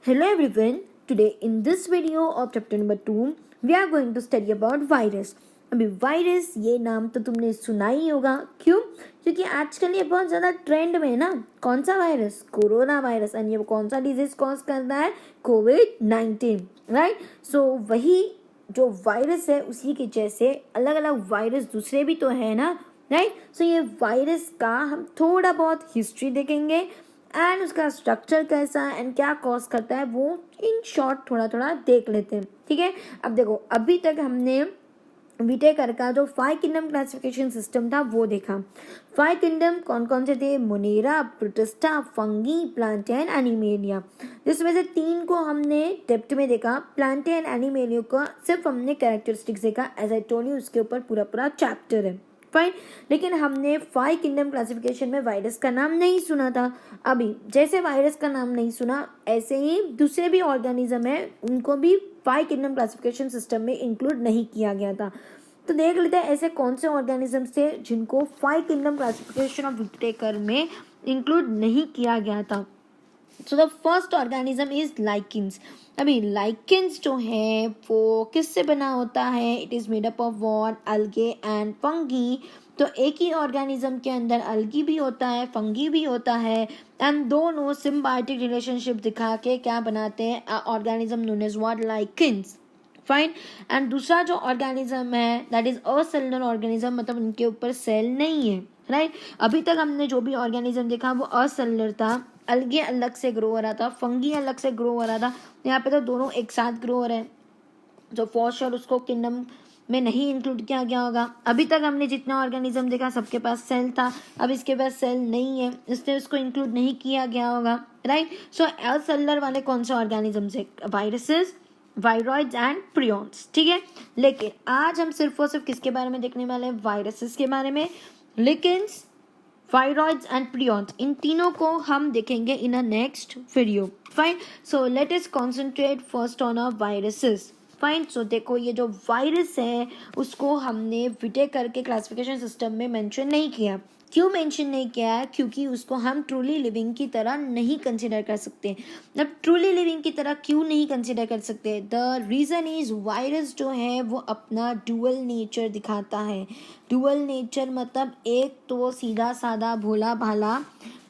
Hello everyone. Today in this video of chapter number 2 we are going to study about virus. अभी virus ये नाम तो तुमने सुना ही होगा. क्यों? क्योंकि आजकल ये बहुत ज़्यादा ट्रेंड में है ना. कौन सा वायरस? Corona virus. और ये कौन सा डिजीज कॉज करता है? कोविड-19. राइट. सो वही जो वायरस है उसी के जैसे अलग अलग वायरस दूसरे भी तो है ना. राइट. सो ये वायरस का हम थोड़ा बहुत हिस्ट्री देखेंगे एंड उसका स्ट्रक्चर कैसा एंड क्या कॉज करता है वो इन शॉर्ट थोड़ा थोड़ा देख लेते हैं. ठीक है. अब देखो अभी तक हमने विटेकर का जो 5 किंगडम क्लासिफिकेशन सिस्टम था वो देखा. 5 किंगडम कौन कौन से थे? Monera, protista, fungi, Plantae and animalia. जिसमें से 3 को हमने डेप्थ में देखा. प्लांटा एंड एनिमेलिया को सिर्फ हमने कैरेक्टरिस्टिक्स देखा. एज आई टोल्ड यू उसके ऊपर पूरा पूरा चैप्टर है. फाइन. लेकिन हमने 5 किंगडम क्लासिफिकेशन में वायरस का नाम नहीं सुना था. अभी जैसे वायरस का नाम नहीं सुना ऐसे ही दूसरे भी ऑर्गेनिज्म है उनको भी 5 किंगडम क्लासिफिकेशन सिस्टम में इंक्लूड नहीं किया गया था. तो देख लेते हैं ऐसे कौन से ऑर्गेनिज्म थे जिनको 5 किंगडम क्लासिफिकेशन ऑफ विटेकर में इंक्लूड नहीं किया गया था. So the first organism is lichens. अभी लाइकिन्स जो है वो किससे बना होता है? It is made up of what? Algae and fungi. तो एक ही ऑर्गेनिज्म के अंदर अलगी भी होता है, फंगी भी होता है एंड दोनों सिम्बायोटिक रिलेशनशिप दिखा के क्या बनाते हैं? Organism known as what? Lichens. Fine. And दूसरा जो ऑर्गेनिज्म है दैट इज असेलुलर ऑर्गेनिज्म, मतलब उनके ऊपर सेल नहीं है. राइट. अभी तक हमने जो भी ऑर्गेनिज्म देखा वो असेलुलर था. अलगे अलग से ग्रो हो रहा था, फंगी अलग से ग्रो हो रहा था. यहाँ पे तो दोनों एक साथ ग्रो हो रहे हैं. जो फॉर श्योर उसको किंगडम में नहीं इंक्लूड किया गया होगा. अभी तक हमने जितना ऑर्गेनिज्म देखा सबके पास सेल था. अब इसके पास सेल नहीं है इसलिए उसको इंक्लूड नहीं किया गया होगा. राइट. सो एसेलुलर वाले कौन से ऑर्गेनिज्म है? Viruses, viroids and prions. ठीक है. लेकिन आज हम सिर्फ और सिर्फ किसके बारे में देखने वाले हैं? वायरसेस के बारे में. लिकेंस, वायरॉइड्स एंड प्रियॉन्स, इन तीनों को हम देखेंगे in a next video. Fine. So let us concentrate first on a viruses. Fine. So देखो ये जो वायरस है उसको हमने विटेकर के क्लासिफिकेशन सिस्टम में मेंशन नहीं किया. क्यों मेंशन नहीं किया है? क्योंकि उसको हम ट्रूली लिविंग की तरह नहीं कंसिडर कर सकते. अब ट्रूली लिविंग की तरह क्यों नहीं कंसिडर कर सकते? द रीज़न इज वायरस जो है वो अपना डुअल नेचर दिखाता है. डुअल नेचर मतलब एक तो सीधा साधा भोला भाला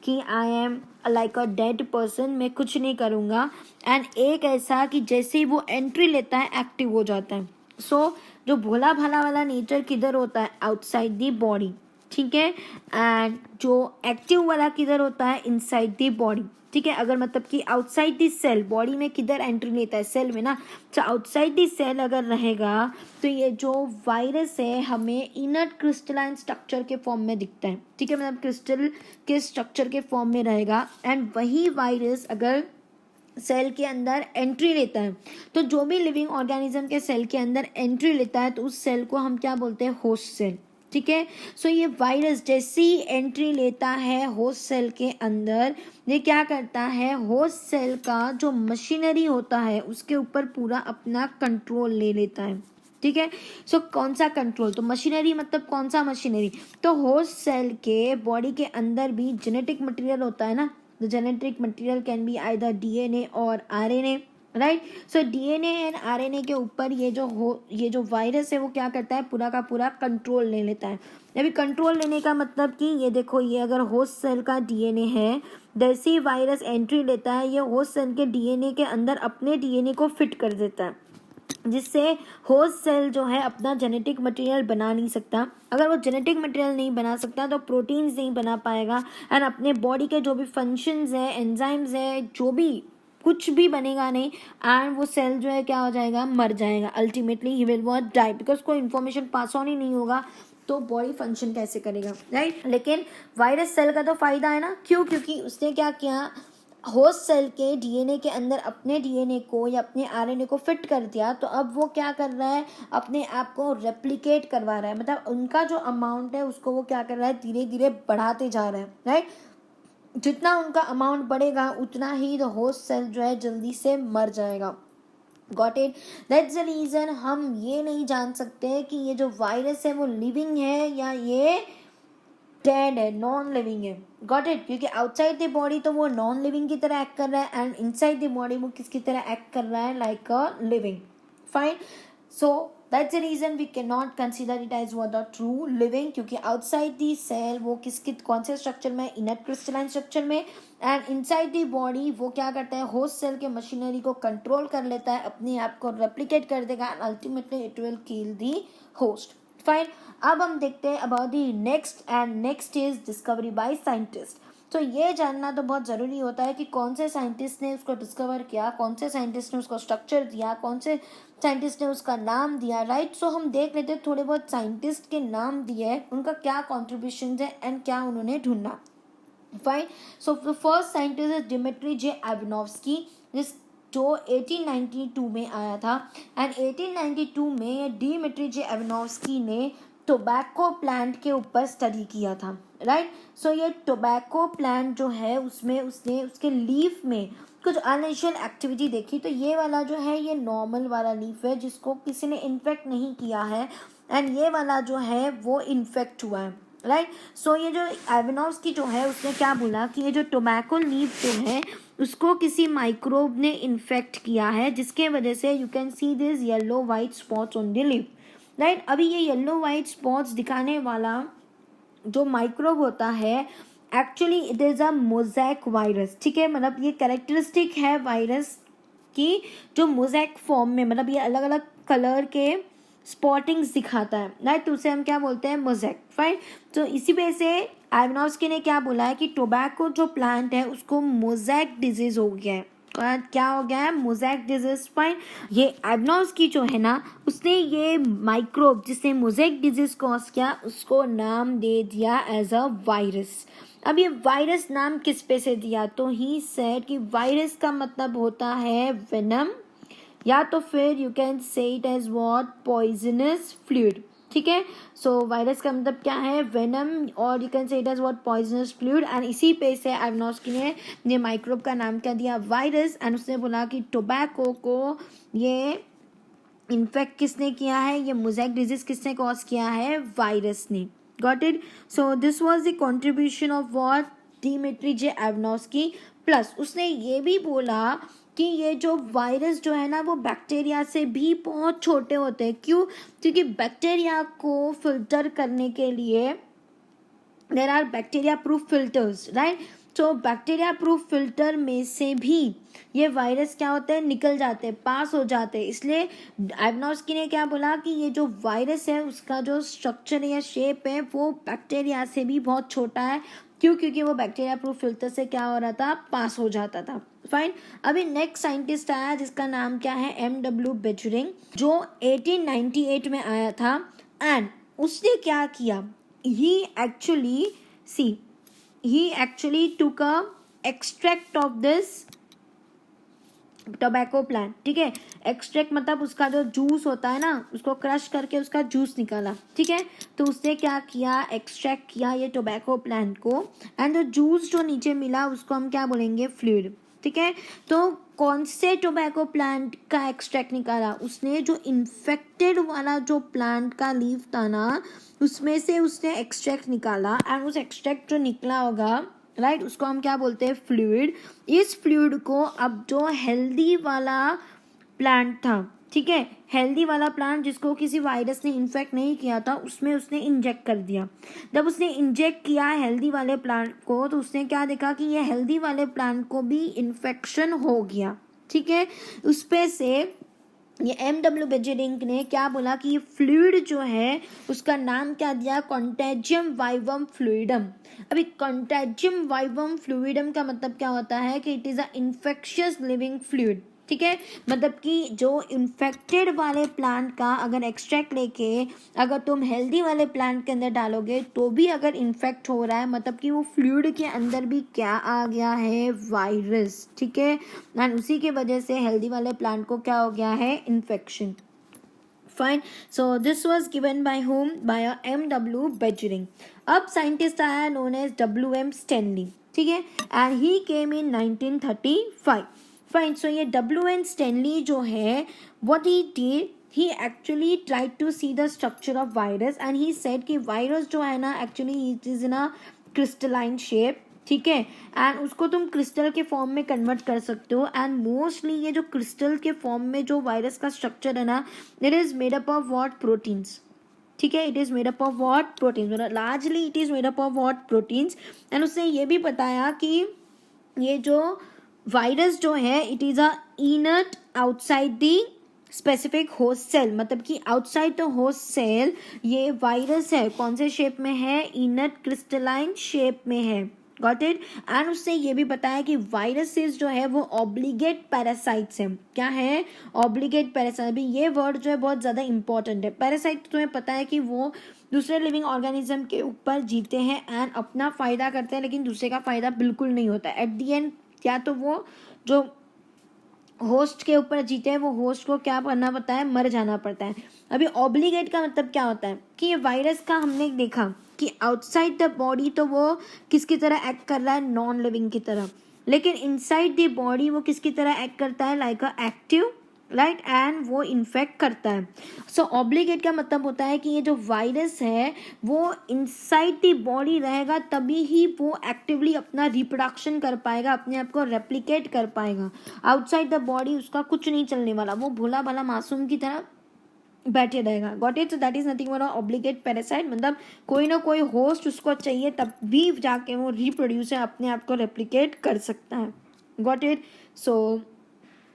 कि I am like a dead person, मैं कुछ नहीं करूँगा. एंड एक ऐसा कि जैसे ही वो एंट्री लेता है एक्टिव हो जाता है. सो जो भोला भाला वाला नेचर किधर होता है? Outside the body. ठीक है. एंड जो एक्टिव वाला किधर होता है? Inside the body. ठीक है. अगर मतलब कि आउटसाइड दी सेल, बॉडी में किधर एंट्री लेता है? सेल में ना. तो आउटसाइड दी सेल अगर रहेगा तो ये जो वायरस है हमें इनर्ट क्रिस्टलाइन स्ट्रक्चर के फॉर्म में दिखता है. ठीक है. मतलब क्रिस्टल के स्ट्रक्चर के फॉर्म में रहेगा. एंड वही वायरस अगर सेल के अंदर एंट्री लेता है तो जो भी लिविंग ऑर्गेनिज्म के सेल के अंदर एंट्री लेता है तो उस सेल को हम क्या बोलते हैं? Host cell. ठीक है. सो ये वायरस जैसे ही एंट्री लेता है होस्ट सेल के अंदर, ये क्या करता है? होस्ट सेल का जो मशीनरी होता है उसके ऊपर पूरा अपना कंट्रोल ले लेता है. ठीक है. सो कौन सा कंट्रोल? तो मशीनरी मतलब कौन सा मशीनरी? तो होस्ट सेल के बॉडी के अंदर भी जेनेटिक मटेरियल होता है ना. The genetic material can be either DNA और RNA. Right. So DNA and RNA के ऊपर ये जो वायरस है वो क्या करता है? पूरा का पूरा कंट्रोल ले लेता है. अभी कंट्रोल लेने का मतलब कि ये देखो ये अगर होस्ट सेल का डीएनए है, जैसे ही वायरस एंट्री लेता है ये होस्ट सेल के डीएनए के अंदर अपने डीएनए को फिट कर देता है, जिससे होस्ट सेल जो है अपना जेनेटिक मटेरियल बना नहीं सकता. अगर वो जेनेटिक मटेरियल नहीं बना सकता तो प्रोटीन्स नहीं बना पाएगा एंड अपने बॉडी के जो भी फंक्शंस है, एंजाइम्स है, जो भी कुछ भी बनेगा नहीं. एंड वो सेल जो है क्या हो जाएगा? मर जाएगा. Ultimately he will what? Die. Because कोई इन्फॉर्मेशन पास ऑन ही नहीं होगा तो बॉडी फंक्शन कैसे करेगा? राइट. लेकिन वायरस सेल का तो फायदा है ना. क्यों? क्योंकि उसने क्या किया? होस्ट सेल के डीएनए के अंदर अपने डीएनए को या अपने आरएनए को फिट कर दिया. तो अब वो क्या कर रहा है? अपने आप को रेप्लिकेट करवा रहा है. मतलब उनका जो अमाउंट है उसको वो क्या कर रहा है? धीरे धीरे बढ़ाते जा रहा है. राइट. जितना उनका अमाउंट बढ़ेगा उतना ही द होस्ट सेल जो है जल्दी से मर जाएगा. Got it. That's the reason हम ये नहीं जान सकते कि ये जो वायरस है वो लिविंग है या ये डेड है, नॉन लिविंग है, गॉट इट, क्योंकि आउटसाइड द बॉडी तो वो नॉन लिविंग की तरह एक्ट कर रहा है एंड इनसाइड द बॉडी वो किसकी तरह एक्ट कर रहा है, like a living. Fine. So that's the reason we can not consider it as what a true living, क्योंकि आउटसाइड दी सेल वो किसके कौन से स्ट्रक्चर में, इनर क्रिस्टलाइन स्ट्रक्चर में, एंड इनसाइड दी बॉडी वो क्या करता है, होस्ट सेल के मशीनरी को कंट्रोल कर लेता है, अपने आप को रेप्लिकेट कर देगा and ultimately it will kill the host. Fine. अब हम देखते हैं about the next is discovery by scientist. तो ये जानना तो बहुत ज़रूरी होता है कि कौन से साइंटिस्ट ने उसको डिस्कवर किया, कौन से साइंटिस्ट ने उसको स्ट्रक्चर दिया, कौन से साइंटिस्ट ने उसका नाम दिया, राइट. सो हम देख लेते हैं थोड़े बहुत साइंटिस्ट के नाम दिए, उनका क्या कॉन्ट्रीब्यूशन है एंड क्या उन्होंने ढूंढा. Fine. So the first scientist is Dmitri J Ivanovsky, जो 1892 में आया था. एंड 1892 में ये डिमिट्री जे एवनोव्स्की ने टोबैको प्लांट के ऊपर स्टडी किया था, राइट. सो ये टोबैको प्लांट जो है उसमें उसने उसके लीफ में कुछ अननेचुरल एक्टिविटी देखी. तो ये वाला जो है ये नॉर्मल वाला लीफ है जिसको किसी ने इन्फेक्ट नहीं किया है, एंड ये वाला जो है वो इन्फेक्ट हुआ है, राइट. सो ये जो एवनोव्स्की जो है उसने क्या बोला कि ये जो टोबैको लीफ जो है उसको किसी माइक्रोब ने इन्फेक्ट किया है, जिसके वजह से you can see this yellow white spots on the leaf, right. अभी ये येलो वाइट स्पॉट्स दिखाने वाला जो माइक्रोब होता है actually it is a mosaic virus, ठीक है. मतलब ये कैरेक्टरिस्टिक है वायरस की जो मोज़ैक फॉर्म में, मतलब ये अलग अलग कलर के स्पॉटिंग्स दिखाता है, राइट. तो उसे हम क्या बोलते हैं, मोज़ैक. फाइन. तो इसी वजह से एवनोव्स्की ने क्या बोला है कि टोबैको जो प्लांट है उसको मोज़ैक डिजीज़ हो गया है. क्या हो गया है, मोज़ैक डिजीज. फाइन. ये एवनोव्स्की जो है ना उसने ये माइक्रोब जिसने मोज़ैक डिजीज कॉज किया उसको नाम दे दिया एज अ वायरस. अब ये वायरस नाम किस पे से दिया, तो ही सेड कि वायरस का मतलब होता है वेनम, या तो फिर you can say it as what, poisonous fluid, ठीक है. सो वायरस का मतलब क्या है, वेनम, और you can say it as what, poisonous fluid. And इसी पे से एवनोव्स्की ने ये माइक्रोब का नाम क्या दिया, वायरस. एंड उसने बोला कि टोबैको को ये इन्फेक्ट किसने किया है, ये मोज़ैक डिजीज किसने कॉज किया है, वायरस ने. Got it. So this was the contribution of what, Dmitri J Ivanovsky. Plus उसने ये भी बोला कि ये जो वायरस जो है ना वो बैक्टीरिया से भी बहुत छोटे होते हैं. क्यों, क्योंकि बैक्टीरिया को फिल्टर करने के लिए there are bacteria proof filters, right. तो बैक्टीरिया प्रूफ फिल्टर में से भी ये वायरस क्या होते हैं, निकल जाते हैं, पास हो जाते हैं. इसलिए एवनोव्स्की ने क्या बोला कि ये जो वायरस है उसका जो स्ट्रक्चर या शेप है वो बैक्टीरिया से भी बहुत छोटा है. क्यों, क्योंकि वो बैक्टीरिया प्रूफ फिल्टर से क्या हो रहा था, पास हो जाता था. फाइन. अभी नेक्स्ट साइंटिस्ट आया जिसका नाम क्या है, M.W. बेजरिंग, जो 1898 में आया था. एंड उसने क्या किया, he actually took a extract of this tobacco plant, ठीक है. एक्सट्रैक्ट मतलब उसका जो जूस होता है ना उसको क्रश करके उसका जूस निकाला, ठीक है. तो उसने क्या किया, एक्सट्रैक्ट किया ये टोबैको प्लांट को, एंड जो जूस जो नीचे मिला उसको हम क्या बोलेंगे, फ्लूइड, ठीक है. तो कौन से टोबैको प्लांट का एक्सट्रैक्ट निकाला, उसने जो इन्फेक्टेड वाला जो प्लांट का लीफ था ना उसमें से उसने एक्सट्रैक्ट निकाला. एंड उस एक्सट्रैक्ट जो निकला होगा, राइट, उसको हम क्या बोलते हैं, फ्लूइड. इस फ्लूइड को अब जो हेल्दी वाला प्लांट था, ठीक है, हेल्दी वाला प्लांट जिसको किसी वायरस ने इन्फेक्ट नहीं किया था उसमें उसने इंजेक्ट कर दिया. जब उसने इंजेक्ट किया हेल्दी वाले प्लांट को तो उसने क्या देखा कि ये हेल्दी वाले प्लांट को भी इन्फेक्शन हो गया, ठीक है. उस पे से ये M.W. बेजरिंग ने क्या बोला कि ये फ्लूइड जो है उसका नाम क्या दिया, कॉन्टेजियम वाइवम फ्लूइडम. अभी कॉन्टेजियम वाइवम फ्लूइडम का मतलब क्या होता है कि it is a infectious living fluid, ठीक है. मतलब कि जो इन्फेक्टेड वाले प्लांट का अगर एक्सट्रैक्ट लेके अगर तुम हेल्दी वाले प्लांट के अंदर डालोगे तो भी अगर इन्फेक्ट हो रहा है, मतलब कि वो फ्लूइड के अंदर भी क्या आ गया है, वायरस, ठीक है. एंड उसी के वजह से हेल्दी वाले प्लांट को क्या हो गया है, infection. Fine. So this was given by home, by M.W. Beijerinck. अब साइंटिस्ट आया नोन एज W.M. स्टैनली, ठीक है. And he came in 1935. Fine. So ये W.M. स्टैनली जो है what he did, he actually tried to see the structure of virus and he said कि virus जो है ना actually it is in a crystalline shape, ठीक है, and उसको तुम क्रिस्टल के फॉर्म में कन्वर्ट कर सकते हो। एंड मोस्टली ये जो क्रिस्टल के फॉर्म में जो वायरस का स्ट्रक्चर है ना, it is made up of what, proteins, ठीक है, it is made up of what, proteins, largely it is made up of what, proteins. And उसने ये भी बताया कि ये जो वायरस जो है it is a inert outside the specific host cell, मतलब कि आउटसाइड द होस्ट सेल ये वायरस है, कौन से शेप में है, इनर्ट क्रिस्टलाइन शेप में है, गॉट इट। एंड उसने ये भी बताया कि वायरसेस जो है वो ऑब्लिगेट पैरासाइट्स हैं, क्या है, ऑब्लिगेट पैरासाइट। अभी ये वर्ड जो है बहुत ज़्यादा इंपॉर्टेंट है। पैरासाइट तुम्हें पता है कि वो दूसरे लिविंग ऑर्गेनिज्म के ऊपर जीते हैं एंड अपना फ़ायदा करते हैं, लेकिन दूसरे का फ़ायदा बिल्कुल नहीं होता एट दी एंड। या तो वो जो होस्ट के ऊपर जीते हैं वो होस्ट को क्या करना पड़ता है, मर जाना पड़ता है। अभी ऑब्लिगेट का मतलब क्या होता है कि ये वायरस का हमने देखा कि आउटसाइड द बॉडी तो वो किसकी तरह एक्ट कर रहा है, नॉन लिविंग की तरह, लेकिन इनसाइड द बॉडी वो किसकी तरह एक्ट करता है, like a active, right, and वो इन्फेक्ट करता है। सो ऑब्लिगेट का मतलब होता है कि ये जो वायरस है वो इनसाइड द बॉडी रहेगा तभी ही वो एक्टिवली अपना रिप्रोडक्शन कर पाएगा, अपने आप को रेप्लिकेट कर पाएगा। आउटसाइड द बॉडी उसका कुछ नहीं चलने वाला, वो भोला भाला मासूम की तरह बैठे रहेगा, got it. So that is nothing but obligate parasite, मतलब कोई ना कोई होस्ट उसको चाहिए तब भी जाके वो रिप्रोड्यूस है, अपने आप को रेप्लिकेट कर सकता है, got it. So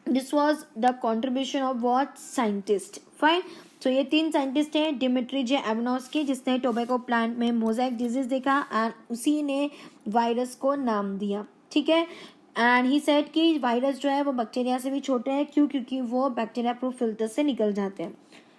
this was the contribution of what, scientist, fine. So ये 3 साइंटिस्ट हैं, डिमिट्री जे एवनॉस्की जिसने टोबैको प्लांट में मोज़ेक डिजीज देखा एंड उसी ने वायरस को नाम दिया, ठीक है। एंड ही सेड कि वायरस जो है वो बैक्टीरिया से भी छोटे हैं, क्यों, क्योंकि वो बैक्टीरिया प्रूफ फिल्टर से निकल जाते हैं।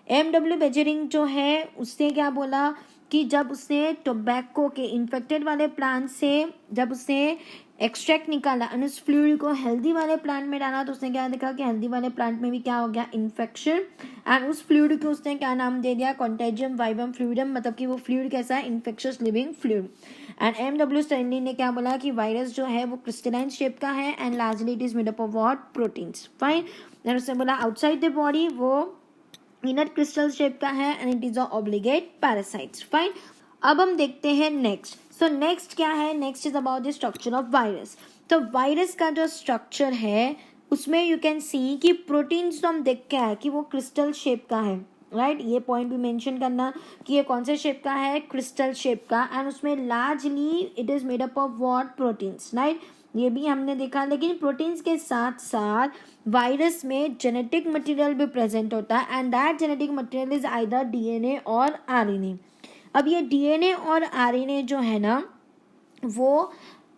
एम.डब्ल्यू. बेजरिंग जो है उसने क्या बोला कि जब उसने टोबैको के इन्फेक्टेड वाले प्लांट से जब उसने एक्सट्रैक्ट निकाला और उस फ्लूइड को हेल्दी वाले प्लांट में डाला तो उसने क्या देखा कि हेल्दी वाले प्लांट में भी क्या हो गया, इन्फेक्शन। एंड उस फ्लूइड को उसने क्या नाम दे दिया, कॉन्टेजियम वाइवम फ्लूइडम, मतलब कि वो फ्लूइड कैसा है, infectious living fluid. And M W. Stanley ने क्या बोला कि वायरस जो है वो क्रिस्टलाइन शेप का है and largely it is made up of what, proteins, fine. And उसने बोला आउटसाइड द बॉडी वो इनट क्रिस्टल शेप का है and it is a obligate parasites, fine. अब हम देखते हैं नेक्स्ट। सो नेक्स्ट क्या है, next is about the structure of virus. तो वायरस का जो स्ट्रक्चर है उसमें यू कैन सी कि प्रोटीन्स तो हम देख के आए कि वो क्रिस्टल शेप का है, राइट। ये पॉइंट भी मेंशन करना कि ये कौन से शेप का है, क्रिस्टल शेप का, एंड उसमें largely it is made up of what, proteins, right. ये भी हमने देखा, लेकिन प्रोटीन्स के साथ साथ वायरस में जेनेटिक मटेरियल भी प्रेजेंट होता है and that genetic material is either DNA और आरएनए। अब ये डीएनए और आरएनए जो है ना वो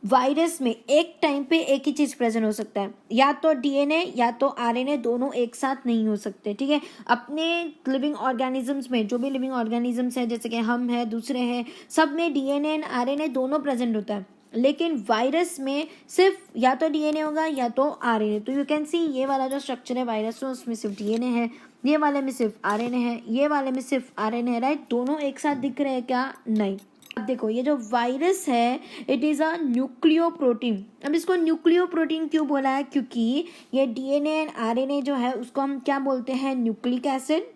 वायरस में एक टाइम पे एक ही चीज़ प्रेजेंट हो सकता है, या तो डीएनए या तो आरएनए, दोनों एक साथ नहीं हो सकते, ठीक है। अपने लिविंग ऑर्गेनिजम्स में जो भी लिविंग ऑर्गेनिजम्स है जैसे कि हम हैं, दूसरे हैं, सब में डीएनए एंड आरएनए दोनों प्रेजेंट होता है, लेकिन वायरस में सिर्फ या तो डीएनए होगा या तो आरएनए। तो यू कैन सी ये वाला जो स्ट्रक्चर है वायरस में उसमें सिर्फ डीएनए है, ये वाले में सिर्फ आरएनए है, ये वाले में सिर्फ आरएनए है, राइट। दोनों एक साथ दिख रहे हैं क्या, नहीं। अब देखो ये जो वायरस है it is a nucleo protein. अब इसको न्यूक्लियो प्रोटीन क्यों बोला है, क्योंकि ये डीएनए एंड आरएनए जो है उसको हम क्या बोलते हैं, न्यूक्लिक एसिड,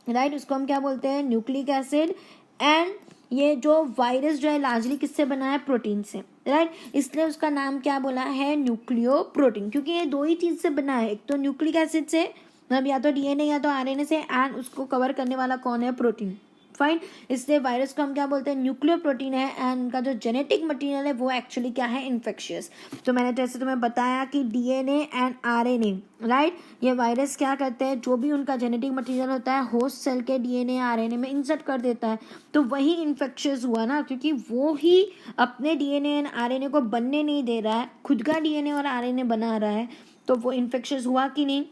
राइट। उसको हम क्या बोलते हैं, न्यूक्लिक एसिड। एंड ये जो वायरस जो है लार्जली किससे बना है, प्रोटीन से, राइट। इसलिए उसका नाम क्या बोला है, न्यूक्लियो प्रोटीन, क्योंकि ये दो ही चीज़ से बना है, एक तो न्यूक्लिक एसिड से, मतलब या तो डीएनए या तो आरएनए से, एंड उसको कवर करने वाला कौन है, प्रोटीन, फाइन। इसलिए वायरस को हम क्या बोलते हैं, न्यूक्लियो प्रोटीन है एंड उनका जो जेनेटिक मटेरियल है वो एक्चुअली क्या है, इन्फेक्शियस। तो मैंने जैसे तुम्हें बताया कि डीएनए एंड आरएनए, राइट, ये वायरस क्या करते हैं, जो भी उनका जेनेटिक मटेरियल होता है होस्ट सेल के डीएनए आरएनए में इंसर्ट कर देता है, तो वही इन्फेक्शियस हुआ ना, क्योंकि वो ही अपने डीएनए एंड आरएनए को बनने नहीं दे रहा है, खुद का डीएनए और आरएनए बना रहा है, तो वो इन्फेक्शियस हुआ कि नहीं।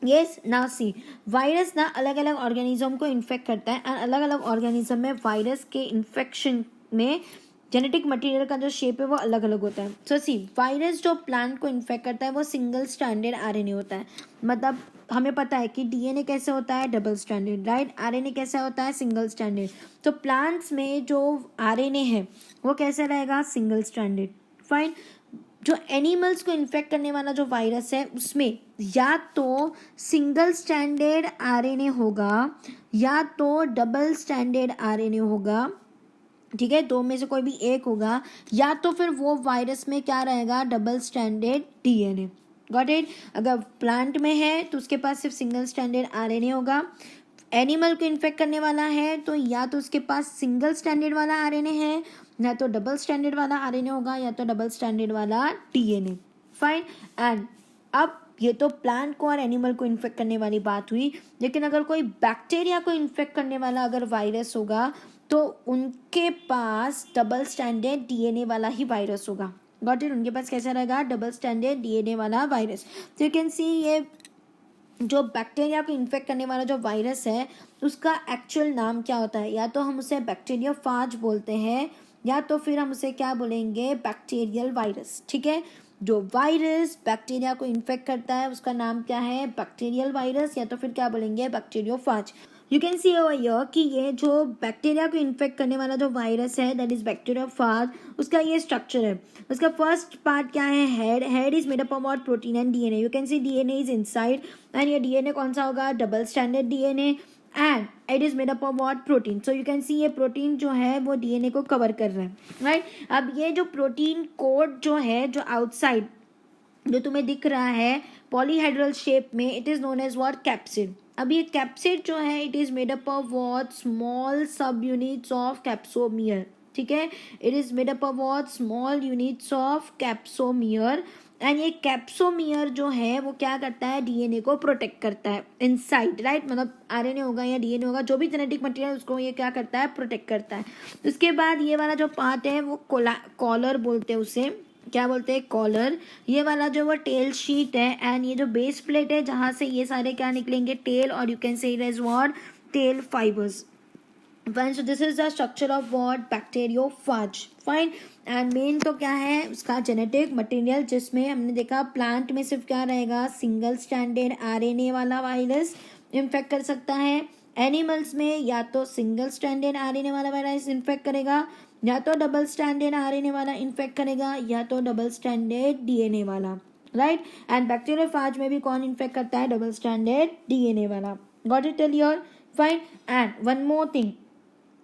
यस, नाउ सी, वायरस ना अलग अलग ऑर्गेनिज्म को इन्फेक्ट करता है एंड अलग अलग ऑर्गेनिज्म में वायरस के इन्फेक्शन में जेनेटिक मटेरियल का जो शेप है वो अलग अलग होता है। सो सी, वायरस जो प्लांट को इन्फेक्ट करता है वो सिंगल स्ट्रैंडेड आरएनए होता है, मतलब हमें पता है कि डीएनए कैसे होता है, डबल स्ट्रैंडेड, राइट। आरएनए कैसे होता है, सिंगल स्ट्रैंडेड। तो प्लांट्स में जो आरएनए है वो कैसे रहेगा, सिंगल स्ट्रैंडेड, फाइन। जो एनिमल्स को इन्फेक्ट करने वाला जो वायरस है उसमें या तो सिंगल स्टैंडर्ड आरएनए होगा या तो डबल स्टैंडर्ड आरएनए होगा, ठीक है, दो में से कोई भी एक होगा, या तो फिर वो वायरस में क्या रहेगा, double standard DNA. Got it. अगर प्लांट में है तो उसके पास सिर्फ सिंगल स्टैंडर्ड आरएनए होगा, एनिमल को इन्फेक्ट करने वाला है तो या तो उसके पास सिंगल स्टैंडर्ड वाला आरएनए है, या तो डबल स्टैंडर्ड वाला आरएनए होगा, या तो डबल स्टैंडर्ड वाला डीएनए। फाइन। एंड अब ये तो प्लांट को और एनिमल को इन्फेक्ट करने वाली बात हुई, लेकिन अगर कोई बैक्टीरिया को इन्फेक्ट करने वाला अगर वायरस होगा तो उनके पास डबल स्टैंडर्ड डीएनए वाला ही वायरस होगा। Got it. उनके पास कैसा रहेगा, डबल स्टैंडर्ड डीएनए वाला वायरस। तो यू कैन सी ये जो बैक्टीरिया को इन्फेक्ट करने वाला जो वायरस है उसका एक्चुअल नाम क्या होता है, या तो हम उसे बैक्टीरियोफाज बोलते हैं या तो फिर हम उसे क्या बोलेंगे, बैक्टीरियल वायरस। ठीक है, जो वायरस बैक्टीरिया को इन्फेक्ट करता है उसका नाम क्या है, बैक्टीरियल वायरस, या तो फिर क्या बोलेंगे, bacteriophage. You can see over here कि ये जो बैक्टीरिया को इन्फेक्ट करने वाला जो वायरस है दैट इज बैक्टीरियोफाज, उसका ये स्ट्रक्चर है। उसका फर्स्ट पार्ट क्या है, head. Head is made up of what, protein and DNA. You can see DNA is inside and ये डीएनए कौन सा होगा, double standard DNA, and it is made up of what, protein. So you can see ये protein जो है वो DNA को cover कर रहा है, राइट। अब ये जो प्रोटीन कोड जो है, जो आउटसाइड जो तुम्हें दिख रहा है पॉलीहेड्रल शेप में, it is known as what, capsid. अब ये कैप्सिड जो है it is made up of what, small sub units of capsomere. ठीक है, it is made up of what, small units of capsomere. And ये capsomere जो है वो क्या करता है, डीएनए को प्रोटेक्ट करता है इनसाइड, राइट। मतलब आरएनए होगा या डीएनए होगा, जो भी जेनेटिक मटेरियल उसको ये क्या करता है, प्रोटेक्ट करता है। उसके बाद ये वाला जो पार्ट है वो कॉलर बोलते हैं उसे, क्या बोलते हैं, कॉलर। ये वाला जो वो टेल शीट है, एंड ये जो बेस प्लेट है जहाँ से ये सारे क्या निकलेंगे, टेल, और you can say it as what, tail fibres. Fine, so this is the structure of what, bacteriophage. Fine, and main तो क्या है उसका जेनेटिक मटेरियल, जिसमें हमने देखा प्लांट में सिर्फ क्या रहेगा, सिंगल स्टैंडर्ड आरएनए वाला वायरस इन्फेक्ट कर सकता है। एनिमल्स में या तो सिंगल स्टैंडर्ड आरएनए वाला वायरस इन्फेक्ट करेगा, या तो डबल स्टैंडर्ड आरएनए वाला इन्फेक्ट करेगा, या तो डबल स्टैंडर्ड डीएनए वाला, राइट। एंड बैक्टीरियोफाज में भी कौन इन्फेक्ट करता है, डबल स्टैंडर्ड डीएनए वाला। Got it till your, fine. And one more thing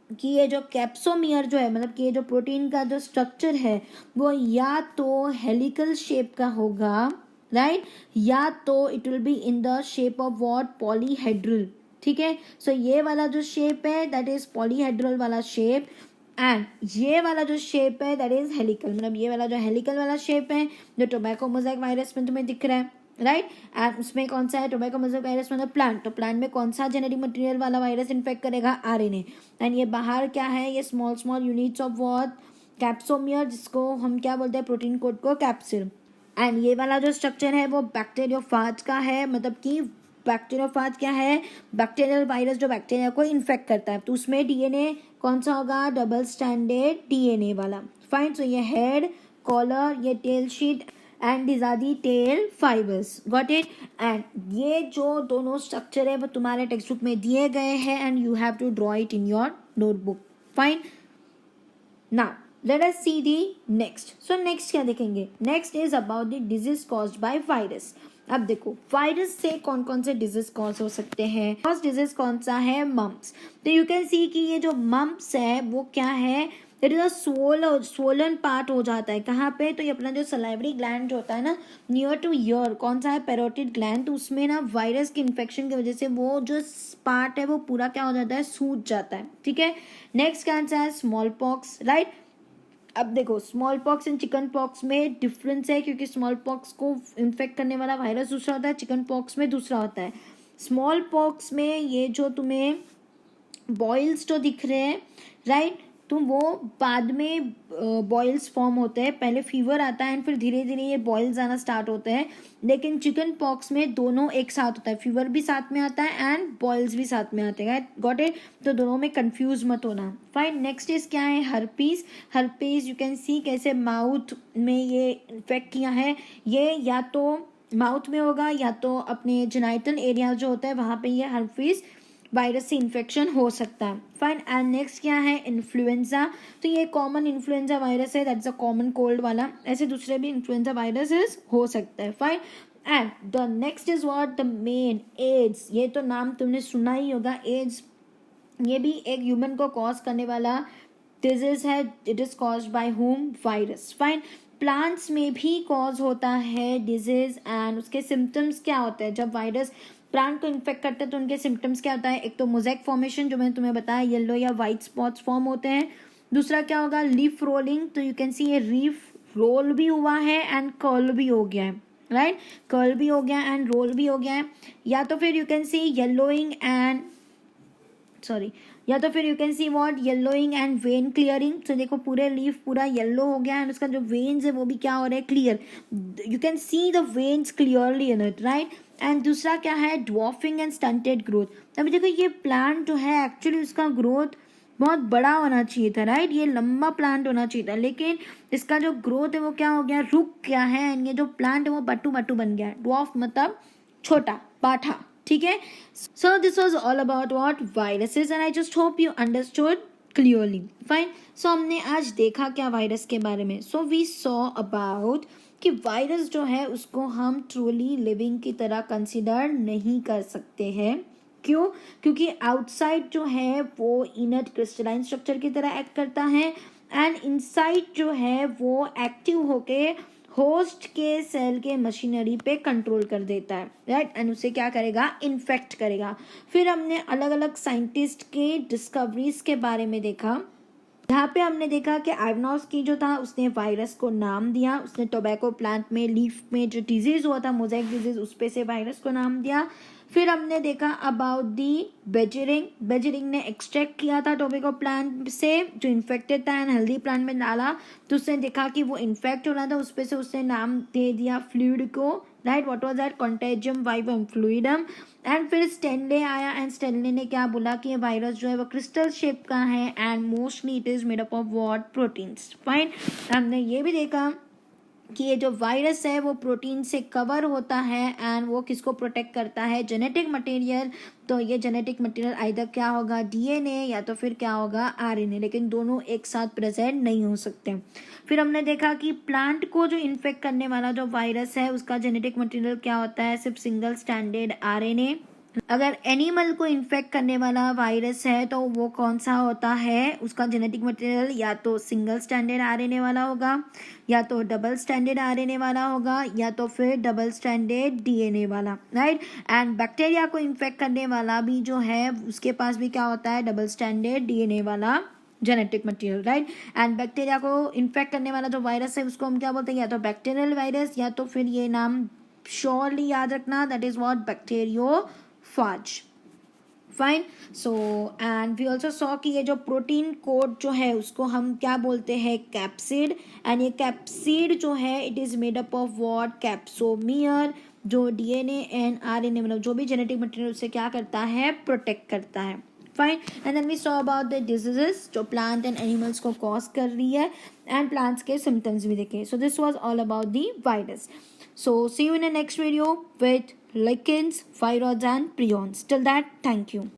कि ये जो कैप्सोमियर जो है, मतलब कि ये जो प्रोटीन का जो स्ट्रक्चर है वो या तो हेलिकल शेप का होगा, राइट, या तो it will be in the shape of what, polyhedral. ठीक है, सो ये वाला जो शेप है दैट इज पॉलीहेड्रल वाला शेप, एंड ये वाला जो शेप है दैट इज हेलिकल। मतलब ये वाला जो हेलिकल वाला शेप है जो टोबैको मोज़ेक वायरस में तुम्हें दिख रहा है, राइट। एंड उसमें कौन सा है, टोबैको मोज़ेक वायरस मतलब प्लांट, तो प्लांट में कौन सा जेनेटिक मटेरियल वाला वायरस इन्फेक्ट करेगा, आरएनए। एंड ये बाहर क्या है, ये small small units of what, capsomere, जिसको हम क्या बोलते हैं, प्रोटीन कोड को कैप्सिड। एंड ये वाला जो स्ट्रक्चर है वो बैक्टीरियोफाज का है, मतलब कि बैक्टीरियोफाज क्या है, बैक्टीरियल वायरस जो बैक्टीरिया को इन्फेक्ट करता है, तो उसमें डीएनए कौन सा होगा, डबल स्टैंडर्ड डीएनए वाला। फाइन, सो ये हेड, कॉलर, ये tail sheath, and this are the tail fibres. Got it. And ये जो दोनों स्ट्रक्चर है वो तुम्हारे टेक्स्ट बुक में दिए गए हैं, and you have to draw it in your notebook. Fine, now let us see the next. So next क्या देखेंगे, next is about the disease caused by virus. अब देखो वायरस से कौन कौन से डिजीज कॉज हो सकते हैं। फर्स्ट डिजीज कौन सा है, मम्प्स। तो यू कैन सी कि ये जो मम्प्स है वो क्या है, it is a swollen part हो जाता है, कहाँ पे, तो ये अपना जो सलाइवरी ग्लैंड जो होता है ना, नियर टू ईयर, कौन सा है, पैरोटिड ग्लैंड। तो उसमें ना वायरस की इन्फेक्शन की वजह से वो जो पार्ट है वो पूरा क्या हो जाता है, सूज जाता है। ठीक है, नेक्स्ट क्या आंसर है, स्मॉल पॉक्स, राइट। अब देखो small pox and chicken pox में डिफरेंस है, क्योंकि स्मॉल पॉक्स को इन्फेक्ट करने वाला वायरस दूसरा होता है, चिकन पॉक्स में दूसरा होता है। स्मॉल पॉक्स में ये जो तुम्हें बॉइल्स जो दिख रहे हैं, राइट, तो वो बाद में बॉइल्स फॉर्म होते हैं, पहले फीवर आता है एंड फिर धीरे धीरे ये बॉइल्स आना स्टार्ट होते हैं। लेकिन चिकन पॉक्स में दोनों एक साथ होता है, फीवर भी साथ में आता है एंड बॉइल्स भी साथ में आते हैं, गॉट इट। तो दोनों में कंफ्यूज मत होना। फाइन, नेक्स्ट इज क्या है, herpes. Herpes you can see कैसे माउथ में ये इन्फेक्ट किया है, ये या तो माउथ में होगा या तो अपने जेनाइटल एरिया जो होता है वहाँ पे ये हर्पीस वायरस से इन्फेक्शन हो सकता है। फाइन, एंड नेक्स्ट क्या है, इन्फ्लुएंजा। तो ये कॉमन इन्फ्लुएंजा वायरस है, दैट्स अ कॉमन कोल्ड वाला, ऐसे दूसरे भी इन्फ्लुएंजा वायरसेस हो सकता है। Fine, and the next is what, the main AIDS, ये तो नाम तुमने सुना ही होगा, एड्स ये भी एक ह्यूमन को कॉज करने वाला डिजीज है. It is caused by home, virus. Fine. Plants में भी कॉज होता है डिजीज एंड उसके सिम्टम्स क्या होते हैं जब वायरस प्लांट को इन्फेक्ट करते हैं तो उनके सिम्टम्स क्या होता है. एक तो मोज़ेक फॉर्मेशन जो मैंने तुम्हें बताया, येलो या वाइट स्पॉट्स फॉर्म होते हैं. दूसरा क्या होगा, लीफ रोलिंग. तो यू कैन सी ये लीफ रोल भी हुआ है एंड कर्ल भी हो गया है, राइट. कर्ल भी हो गया एंड रोल भी हो गया है. या तो फिर you can see yellowing and sorry या तो फिर you can see what, yellowing and when clearing. तो देखो पूरे लीफ पूरा येलो हो गया एंड उसका जो वेन्स है वो भी क्या हो रहा है, clear. You can see the veins clearly in it, right. And दूसरा क्या है, ड्वार्फिंग एंड स्टंटेड ग्रोथ. अभी देखो ये प्लांट जो है एक्चुअली उसका ग्रोथ बहुत बड़ा होना चाहिए था, राइट. ये लंबा प्लांट होना चाहिए था, लेकिन इसका जो ग्रोथ है वो क्या हो गया, रुक गया है. एंड ये जो प्लांट है वो बट्टू बट्टू बन गया है. ड्वार्फ मतलब छोटा, पाठा, ठीक है. So this was all about what, viruses. And I just hope you understood clearly. Fine. So हमने आज देखा क्या वायरस के बारे में. सो वी सॉ अबाउट कि वायरस जो है उसको हम ट्रूली लिविंग की तरह कंसिडर नहीं कर सकते हैं. क्यों? क्योंकि आउटसाइड जो है वो इनर्ट क्रिस्टलाइन स्ट्रक्चर की तरह एक्ट करता है एंड इनसाइड जो है वो एक्टिव होके होस्ट के सेल के मशीनरी पे कंट्रोल कर देता है, राइट. एंड उसे क्या करेगा, इन्फेक्ट करेगा. फिर हमने अलग अलग साइंटिस्ट के डिस्कवरीज के बारे में देखा. यहाँ पे हमने देखा कि आइवनॉस्की जो था उसने वायरस को नाम दिया. उसने टोबैको प्लांट में लीफ में जो डिजीज हुआ था, मोज़ेक डिजीज, उस पे से वायरस को नाम दिया. फिर हमने देखा अबाउट दी बेजरिंग. बेजरिंग ने एक्सट्रैक्ट किया था टोबैको प्लांट से जो इन्फेक्टेड था एंड हेल्दी प्लांट में डाला तो उसने देखा कि वो इन्फेक्ट हो रहा था. उस पे से उसने नाम दे दिया फ्लूइड को, right. What was that, contagium vivum fluidum. And फिर स्टेनले आया एंड स्टेनले ने क्या बोला कि ये वायरस जो है वो क्रिस्टल शेप का है and mostly it is made up of what, proteins. Fine. हमने ये भी देखा कि ये जो वायरस है वो प्रोटीन से कवर होता है एंड वो किसको प्रोटेक्ट करता है, जेनेटिक मटेरियल. तो ये जेनेटिक मटेरियल आइदर क्या होगा, डीएनए या तो फिर क्या होगा, आरएनए, लेकिन दोनों एक साथ प्रेजेंट नहीं हो सकते. फिर हमने देखा कि प्लांट को जो इन्फेक्ट करने वाला जो वायरस है उसका जेनेटिक मटेरियल क्या होता है, सिर्फ सिंगल स्टैंडर्ड आरएनए. अगर एनिमल को इन्फेक्ट करने वाला वायरस है तो वो कौन सा होता है, उसका जेनेटिक मटेरियल या तो सिंगल स्टैंडर्ड आरएनए वाला होगा, या तो डबल स्टैंडर्ड आरएनए वाला होगा, या तो फिर डबल स्टैंडर्ड डीएनए वाला, राइट. एंड बैक्टीरिया को इन्फेक्ट करने वाला भी जो है उसके पास भी क्या होता है, डबल स्टैंडर्ड डीएनए वाला genetic material, right. And bacteria को इन्फेक्ट करने वाला जो वायरस है उसको हम क्या बोलते हैं, या तो बैक्टीरियल वायरस या तो फिर ये नाम श्योरली याद रखना, that is what, bacteriophage. Fine. So and we also saw कि ये जो प्रोटीन कोड जो है उसको हम क्या बोलते हैं, कैप्सिड. एंड ये कैप्सिड जो है it is made up of what, capsomere, जो डीएनए एंड आरएनए मतलब जो भी जेनेटिक मटेरियल उससे क्या करता है, प्रोटेक्ट करता है. Fine. And then we saw about the diseases जो प्लांट एंड एनिमल्स को कॉज कर रही है एंड प्लांट्स के सिम्टम्स भी देखे. So this was all about the virus. So see you in the next video with lichens, viroids and prions. Till that, thank you.